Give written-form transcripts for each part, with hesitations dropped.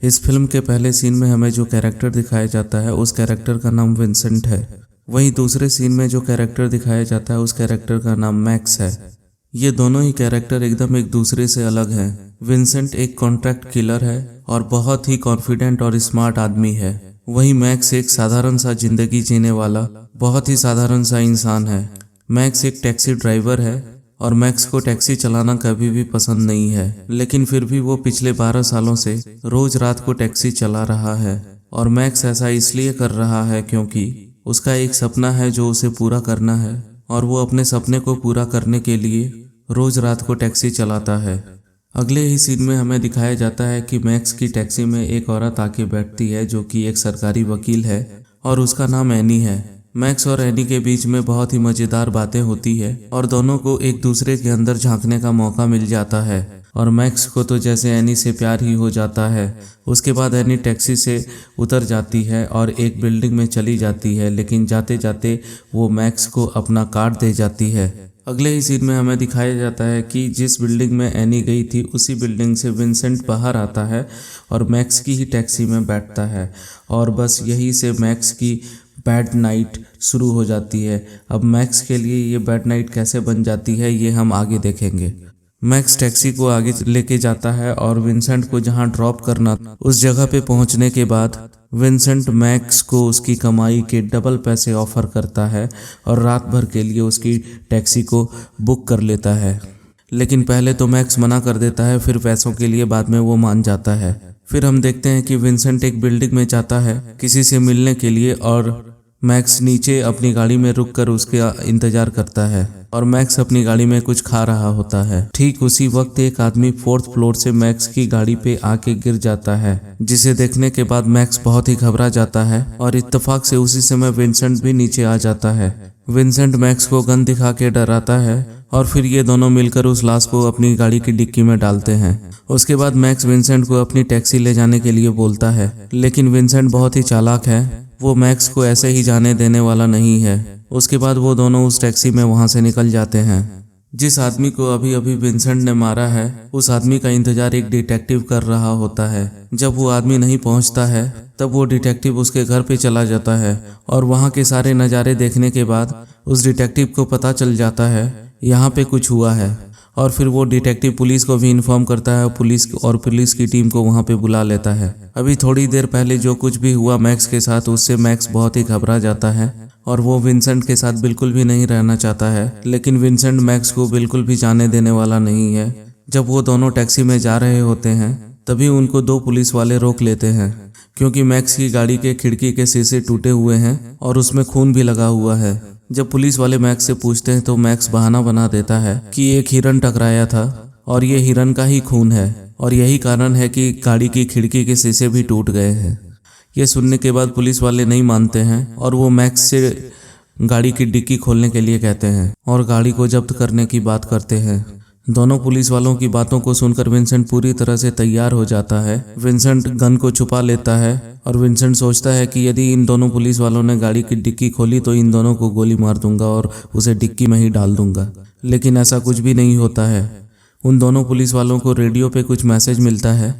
इस फिल्म के पहले सीन में हमें जो कैरेक्टर दिखाया जाता है उस कैरेक्टर का नाम विंसेंट है। वहीं दूसरे सीन में जो कैरेक्टर दिखाया जाता है उस कैरेक्टर का नाम मैक्स है। ये दोनों ही कैरेक्टर एकदम एक दूसरे से अलग हैं। विंसेंट एक कॉन्ट्रैक्ट किलर है और बहुत ही कॉन्फिडेंट और स्मार्ट आदमी है। वहीं मैक्स एक साधारण सा जिंदगी जीने वाला बहुत ही साधारण सा इंसान है। मैक्स एक टैक्सी ड्राइवर है और मैक्स को टैक्सी चलाना कभी भी पसंद नहीं है, लेकिन फिर भी वो पिछले 12 सालों से रोज रात को टैक्सी चला रहा है। और मैक्स ऐसा इसलिए कर रहा है क्योंकि उसका एक सपना है जो उसे पूरा करना है और वो अपने सपने को पूरा करने के लिए रोज रात को टैक्सी चलाता है। अगले ही सीन में हमें दिखाया जाता है कि मैक्स की टैक्सी में एक औरत आके बैठती है जो कि एक सरकारी वकील है और उसका नाम एनी है। मैक्स और एनी के बीच में बहुत ही मजेदार बातें होती है और दोनों को एक दूसरे के अंदर झांकने का मौका मिल जाता है और मैक्स को तो जैसे एनी से प्यार ही हो जाता है। उसके बाद एनी टैक्सी से उतर जाती है और एक बिल्डिंग में चली जाती है, लेकिन जाते जाते वो मैक्स को अपना कार्ड दे जाती है। अगले ही सीन में हमें दिखाया जाता है कि जिस बिल्डिंग में एनी गई थी उसी बिल्डिंग से विंसेंट बाहर आता है और मैक्स की ही टैक्सी में बैठता है और बस यही से मैक्स की बैड नाइट शुरू हो जाती है। अब मैक्स के लिए ये बैड नाइट कैसे बन जाती है ये हम आगे देखेंगे। मैक्स टैक्सी को आगे लेके जाता है और विंसेंट को जहां ड्रॉप करना उस जगह पे पहुंचने के बाद विंसेंट मैक्स को उसकी कमाई के डबल पैसे ऑफर करता है और रात भर के लिए उसकी टैक्सी को बुक कर लेता है। लेकिन पहले तो मैक्स मना कर देता है, फिर पैसों के लिए बाद में वो मान जाता है। फिर हम देखते हैं कि विंसेंट एक बिल्डिंग में जाता है किसी से मिलने के लिए और मैक्स नीचे अपनी गाड़ी में रुककर उसके इंतजार करता है और मैक्स अपनी गाड़ी में कुछ खा रहा होता है। ठीक उसी वक्त एक आदमी 4th फ्लोर से मैक्स की गाड़ी पे आके गिर जाता है, जिसे देखने के बाद मैक्स बहुत ही घबरा जाता है और इत्तेफाक से उसी समय विंसेंट भी नीचे आ जाता है। विंसेंट मैक्स को गन दिखा के डराता है और फिर ये दोनों मिलकर उस लाश को अपनी गाड़ी की डिक्की में डालते हैं। उसके बाद मैक्स विंसेंट को अपनी टैक्सी ले जाने के लिए बोलता है, लेकिन विंसेंट बहुत ही चालाक है, वो मैक्स को ऐसे ही जाने देने वाला नहीं है। उसके बाद वो दोनों उस टैक्सी में वहां से निकल जाते हैं। जिस आदमी को अभी अभी विंसेंट ने मारा है उस आदमी का इंतजार एक डिटेक्टिव कर रहा होता है। जब वो आदमी नहीं पहुंचता है तब वो डिटेक्टिव उसके घर पे चला जाता है और वहां के सारे नज़ारे देखने के बाद उस डिटेक्टिव को पता चल जाता है यहाँ पे कुछ हुआ है और फिर वो डिटेक्टिव पुलिस को भी इन्फॉर्म करता है और पुलिस की टीम को वहां पे बुला लेता है। अभी थोड़ी देर पहले जो कुछ भी हुआ मैक्स के साथ उससे मैक्स बहुत ही घबरा जाता है और वो विंसेंट के साथ बिल्कुल भी नहीं रहना चाहता है, लेकिन विंसेंट मैक्स को बिल्कुल भी जाने देने वाला नहीं है। जब वो दोनों टैक्सी में जा रहे होते हैं तभी उनको 2 पुलिस वाले रोक लेते हैं क्योंकि मैक्स की गाड़ी के खिड़की के शीशे टूटे हुए हैं और उसमें खून भी लगा हुआ है। जब पुलिस वाले मैक्स से पूछते हैं तो मैक्स बहाना बना देता है कि एक हिरन टकराया था और ये हिरन का ही खून है और यही कारण है कि गाड़ी की खिड़की के शीशे भी टूट गए हैं। ये सुनने के बाद पुलिस वाले नहीं मानते हैं और वो मैक्स से गाड़ी की डिक्की खोलने के लिए कहते हैं और गाड़ी को जब्त करने की बात करते हैं। दोनों पुलिस वालों की बातों को सुनकर विंसेंट पूरी तरह से तैयार हो जाता है। विंसेंट गन को छुपा लेता है और विंसेंट सोचता है कि यदि इन दोनों पुलिस वालों ने गाड़ी की डिक्की खोली तो इन दोनों को गोली मार दूंगा और उसे डिक्की में ही डाल दूंगा, लेकिन ऐसा कुछ भी नहीं होता है। उन दोनों पुलिस वालों को रेडियो पे कुछ मैसेज मिलता है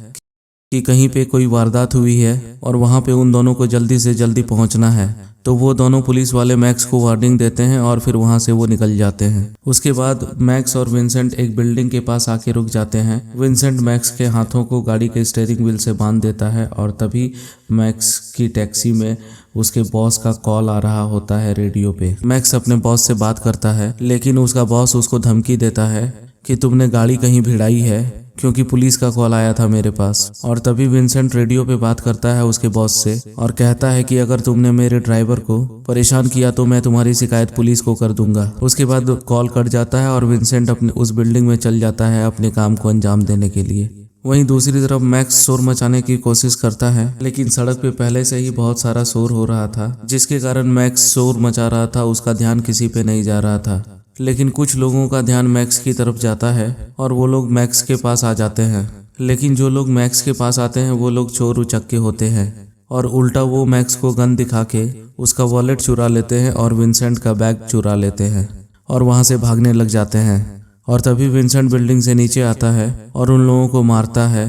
कि कहीं पे कोई वारदात हुई है और वहां पे उन दोनों को जल्दी से जल्दी पहुंचना है। तो वो दोनों पुलिस वाले मैक्स को वार्निंग देते हैं और फिर वहां से वो निकल जाते हैं। उसके बाद मैक्स और विंसेंट एक बिल्डिंग के पास आके रुक जाते हैं। विंसेंट मैक्स के हाथों को गाड़ी के स्टीयरिंग व्हील से बांध देता है और तभी मैक्स की टैक्सी में उसके बॉस का कॉल आ रहा होता है रेडियो पे। मैक्स अपने बॉस से बात करता है, लेकिन उसका बॉस उसको धमकी देता है कि तुमने गाड़ी कहीं भिड़ाई है क्योंकि पुलिस का कॉल आया था मेरे पास। और तभी विंसेंट रेडियो पे बात करता है उसके बॉस से और कहता है कि अगर तुमने मेरे ड्राइवर को परेशान किया तो मैं तुम्हारी शिकायत पुलिस को कर दूंगा। उसके बाद कॉल कट जाता है और विंसेंट अपने उस बिल्डिंग में चल जाता है अपने काम को अंजाम देने के लिए। वहीं दूसरी तरफ मैक्स शोर मचाने की कोशिश करता है, लेकिन सड़क पे पहले से ही बहुत सारा शोर हो रहा था, जिसके कारण मैक्स शोर मचा रहा था, उसका ध्यान किसी पे नहीं जा रहा था। लेकिन कुछ लोगों का ध्यान मैक्स की तरफ जाता है और वो लोग मैक्स के पास आ जाते हैं। लेकिन जो लोग मैक्स के पास आते हैं वो लोग चोर उचक्के होते हैं और उल्टा वो मैक्स को गन दिखा के उसका वॉलेट चुरा लेते हैं और विंसेंट का बैग चुरा लेते हैं और वहां से भागने लग जाते हैं। और तभी विंसेंट बिल्डिंग से नीचे आता है और उन लोगों को मारता है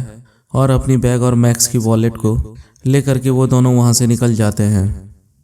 और अपनी बैग और मैक्स की वॉलेट को लेकर के वो दोनों वहाँ से निकल जाते हैं।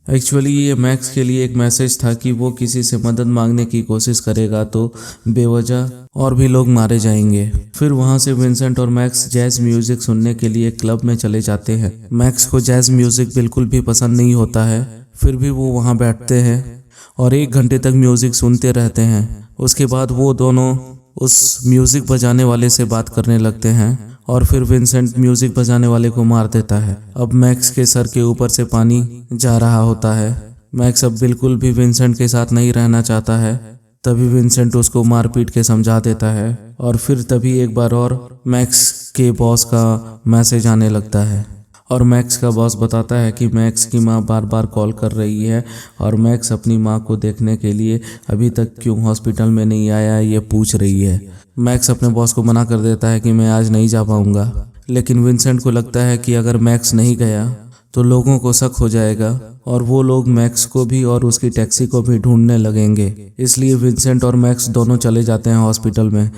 एक्चुअली ये मैक्स के लिए एक मैसेज था कि वो किसी से मदद मांगने की कोशिश करेगा तो बेवजह और भी लोग मारे जाएंगे। फिर वहाँ से विंसेंट और मैक्स जैज म्यूजिक सुनने के लिए क्लब में चले जाते हैं। मैक्स को जैज म्यूजिक बिल्कुल भी पसंद नहीं होता है, फिर भी वो वहाँ बैठते हैं और 1 घंटे तक म्यूजिक सुनते रहते हैं। उसके बाद वो दोनों उस म्यूजिक बजाने वाले से बात करने लगते हैं और फिर विंसेंट म्यूजिक बजाने वाले को मार देता है। अब मैक्स के सर के ऊपर से पानी जा रहा होता है। मैक्स अब बिल्कुल भी विंसेंट के साथ नहीं रहना चाहता है। तभी विंसेंट उसको मार पीट के समझा देता है और फिर तभी एक बार और मैक्स के बॉस का मैसेज आने लगता है और मैक्स का बॉस बताता है कि मैक्स की माँ बार बार कॉल कर रही है और मैक्स अपनी माँ को देखने के लिए अभी तक क्यों हॉस्पिटल में नहीं आया ये पूछ रही है। मैक्स अपने बॉस को मना कर देता है कि मैं आज नहीं जा पाऊंगा, लेकिन विंसेंट को लगता है कि अगर मैक्स नहीं गया तो लोगों को शक हो जाएगा और वो लोग मैक्स को भी और उसकी टैक्सी को भी ढूंढने लगेंगे। इसलिए विंसेंट और मैक्स दोनों चले जाते हैं हॉस्पिटल में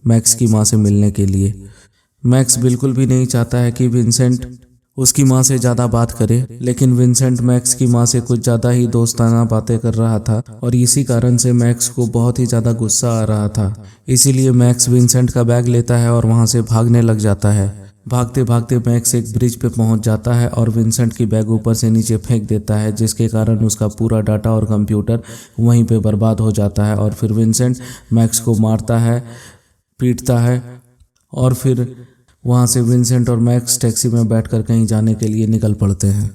मैक्स की माँ से मिलने के लिए। मैक्स बिल्कुल भी नहीं चाहता है कि विंसेंट उसकी माँ से ज़्यादा बात करे, लेकिन विंसेंट मैक्स की माँ से कुछ ज़्यादा ही दोस्ताना बातें कर रहा था और इसी कारण से मैक्स को बहुत ही ज़्यादा गुस्सा आ रहा था। इसीलिए मैक्स विंसेंट का बैग लेता है और वहाँ से भागने लग जाता है। भागते भागते मैक्स एक ब्रिज पे पहुँच जाता है और विंसेंट की बैग ऊपर से नीचे फेंक देता है, जिसके कारण उसका पूरा डाटा और कंप्यूटर वहीं पे बर्बाद हो जाता है। और फिर विंसेंट मैक्स को मारता है, पीटता है और फिर वहाँ से विंसेंट और मैक्स टैक्सी में बैठकर कहीं जाने के लिए निकल पड़ते हैं।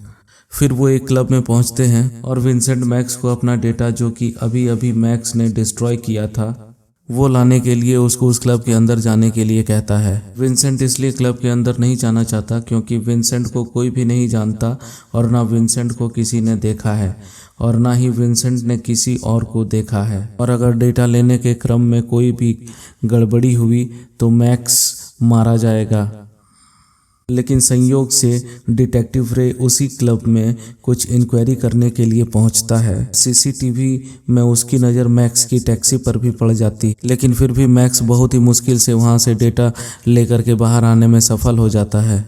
फिर वो एक क्लब में पहुँचते हैं और विंसेंट मैक्स को अपना डेटा जो कि अभी अभी मैक्स ने डिस्ट्रॉय किया था वो लाने के लिए उसको उस क्लब के अंदर जाने के लिए कहता है। विंसेंट इसलिए क्लब के अंदर नहीं जाना चाहता क्योंकि विंसेंट को कोई भी नहीं जानता और ना विंसेंट को किसी ने देखा है और ना ही विंसेंट ने किसी और को देखा है। और अगर डेटा लेने के क्रम में कोई भी गड़बड़ी हुई तो मैक्स मारा जाएगा। लेकिन संयोग से डिटेक्टिव रे उसी क्लब में कुछ इंक्वायरी करने के लिए पहुंचता है। सीसीटीवी में उसकी नज़र मैक्स की टैक्सी पर भी पड़ जाती, लेकिन फिर भी मैक्स बहुत ही मुश्किल से वहां से डेटा लेकर के बाहर आने में सफल हो जाता है।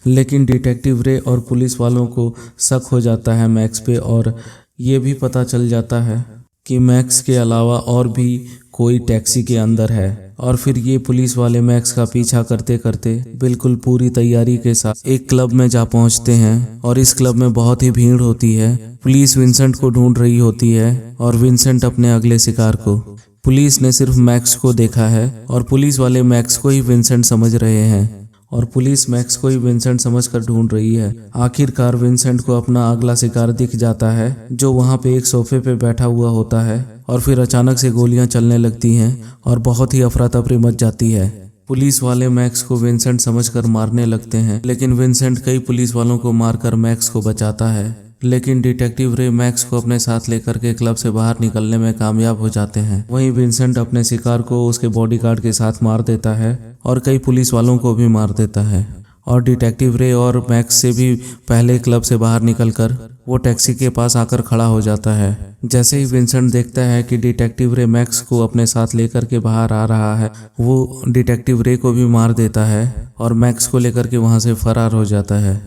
लेकिन डिटेक्टिव रे और पुलिस वालों को शक हो जाता है मैक्स पे और ये भी पता चल जाता है कि मैक्स के अलावा और भी कोई टैक्सी के अंदर है। और फिर ये पुलिस वाले मैक्स का पीछा करते करते बिल्कुल पूरी तैयारी के साथ एक क्लब में जा पहुंचते हैं और इस क्लब में बहुत ही भीड़ होती है। पुलिस विंसेंट को ढूंढ रही होती है और विंसेंट अपने अगले शिकार को। पुलिस ने सिर्फ मैक्स को देखा है और पुलिस वाले मैक्स को ही विंसेंट समझ रहे हैं और पुलिस मैक्स को ही विंसेंट समझकर ढूंढ रही है। आखिरकार विंसेंट को अपना अगला शिकार दिख जाता है जो वहां पे एक सोफे पे बैठा हुआ होता है और फिर अचानक से गोलियां चलने लगती हैं और बहुत ही अफरा तफरी मच जाती है। पुलिस वाले मैक्स को विंसेंट समझकर मारने लगते हैं, लेकिन विंसेंट कई पुलिस वालों को मारकर मैक्स को बचाता है। लेकिन डिटेक्टिव रे मैक्स को अपने साथ लेकर के क्लब से बाहर निकलने में कामयाब हो जाते हैं। वहीं विंसेंट अपने शिकार को उसके बॉडीगार्ड के साथ मार देता है और कई पुलिस वालों को भी मार देता है। और डिटेक्टिव रे और मैक्स से भी पहले क्लब से बाहर निकलकर वो टैक्सी के पास आकर खड़ा हो जाता है। जैसे ही विंसेंट देखता है कि डिटेक्टिव रे मैक्स को अपने साथ लेकर के बाहर आ रहा है, वो डिटेक्टिव रे को भी मार देता है और मैक्स को लेकर के वहां से फरार हो जाता है।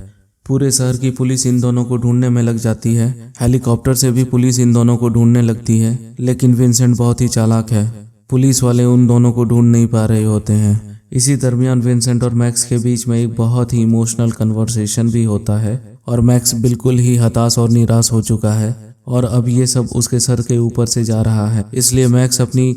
पूरे शहर की पुलिस इन दोनों को ढूंढने में लग जाती है। हेलीकॉप्टर से भी पुलिस इन दोनों को ढूंढने लगती है, लेकिन विंसेंट बहुत ही चालाक है। पुलिस वाले उन दोनों को ढूंढ नहीं पा रहे होते हैं। इसी दरमियान विंसेंट और मैक्स के बीच में एक बहुत ही इमोशनल कन्वर्सेशन भी होता है और मैक्स बिल्कुल ही हताश और निराश हो चुका है और अब ये सब उसके सर के ऊपर से जा रहा है। इसलिए मैक्स अपनी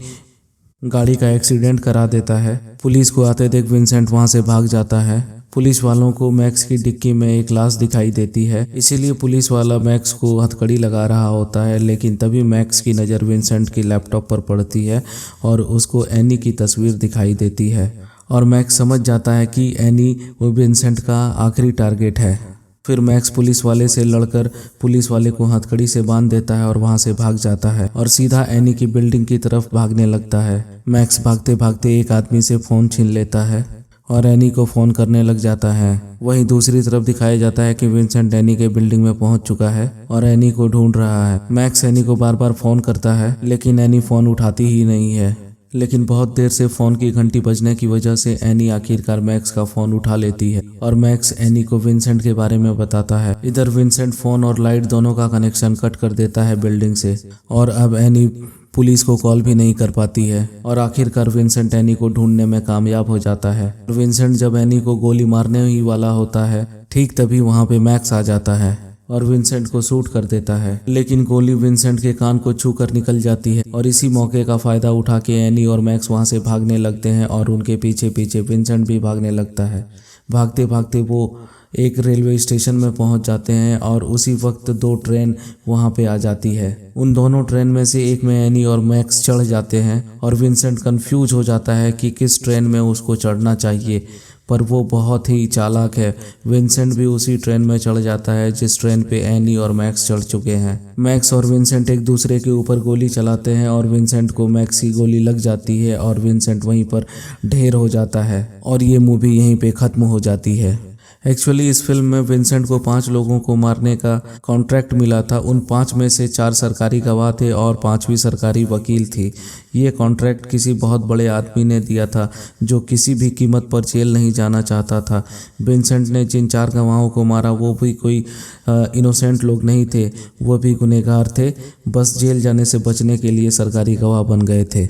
गाड़ी का एक्सीडेंट करा देता है। पुलिस को आते देख विंसेंट वहां से भाग जाता है। पुलिस वालों को मैक्स की डिक्की में एक लाश दिखाई देती है, इसीलिए पुलिस वाला मैक्स को हथकड़ी लगा रहा होता है। लेकिन तभी मैक्स की नज़र विंसेंट की लैपटॉप पर पड़ती है और उसको एनी की तस्वीर दिखाई देती है और मैक्स समझ जाता है कि एनी वो विंसेंट का आखिरी टारगेट है। फिर मैक्स पुलिस वाले से लड़कर पुलिस वाले को हथकड़ी से बांध देता है और वहां से भाग जाता है और सीधा एनी की बिल्डिंग की तरफ भागने लगता है। मैक्स भागते भागते एक आदमी से फ़ोन छीन लेता है और एनी को फ़ोन करने लग जाता है। वहीं दूसरी तरफ दिखाया जाता है कि विंसेंट एनी के बिल्डिंग में पहुंच चुका है और एनी को ढूंढ रहा है। मैक्स एनी को बार बार फ़ोन करता है, लेकिन एनी फ़ोन उठाती ही नहीं है। लेकिन बहुत देर से फोन की घंटी बजने की वजह से एनी आखिरकार मैक्स का फोन उठा लेती है और मैक्स एनी को विंसेंट के बारे में बताता है। इधर विंसेंट फोन और लाइट दोनों का कनेक्शन कट कर देता है बिल्डिंग से और अब एनी पुलिस को कॉल भी नहीं कर पाती है और आखिरकार विंसेंट एनी को ढूंढने में कामयाब हो जाता है। विंसेंट जब एनी को गोली मारने ही वाला होता है ठीक तभी वहां पे मैक्स आ जाता है और विंसेंट को शूट कर देता है, लेकिन गोली विंसेंट के कान को छू कर निकल जाती है और इसी मौके का फायदा उठा के एनी और मैक्स वहां से भागने लगते हैं और उनके पीछे पीछे विंसेंट भी भागने लगता है। भागते भागते वो एक रेलवे स्टेशन में पहुंच जाते हैं और उसी वक्त दो ट्रेन वहां पे आ जाती है। उन दोनों ट्रेन में से एक में एनी और मैक्स चढ़ जाते हैं और विंसेंट कंफ्यूज हो जाता है कि किस ट्रेन में उसको चढ़ना चाहिए, पर वो बहुत ही चालाक है। विंसेंट भी उसी ट्रेन में चढ़ जाता है जिस ट्रेन पे एनी और मैक्स चढ़ चुके हैं। मैक्स और विंसेंट एक दूसरे के ऊपर गोली चलाते हैं और विंसेंट को मैक्स की गोली लग जाती है और विंसेंट वहीं पर ढेर हो जाता है और ये मूवी यहीं पे खत्म हो जाती है। एक्चुअली इस फिल्म में विंसेंट को 5 लोगों को मारने का कॉन्ट्रैक्ट मिला था। उन 5 में से 4 सरकारी गवाह थे और 5वीं सरकारी वकील थी। ये कॉन्ट्रैक्ट किसी बहुत बड़े आदमी ने दिया था जो किसी भी कीमत पर जेल नहीं जाना चाहता था। विंसेंट ने जिन 4 गवाहों को मारा वो भी कोई इनोसेंट लोग नहीं थे, वो भी गुनहगार थे, बस जेल जाने से बचने के लिए सरकारी गवाह बन गए थे।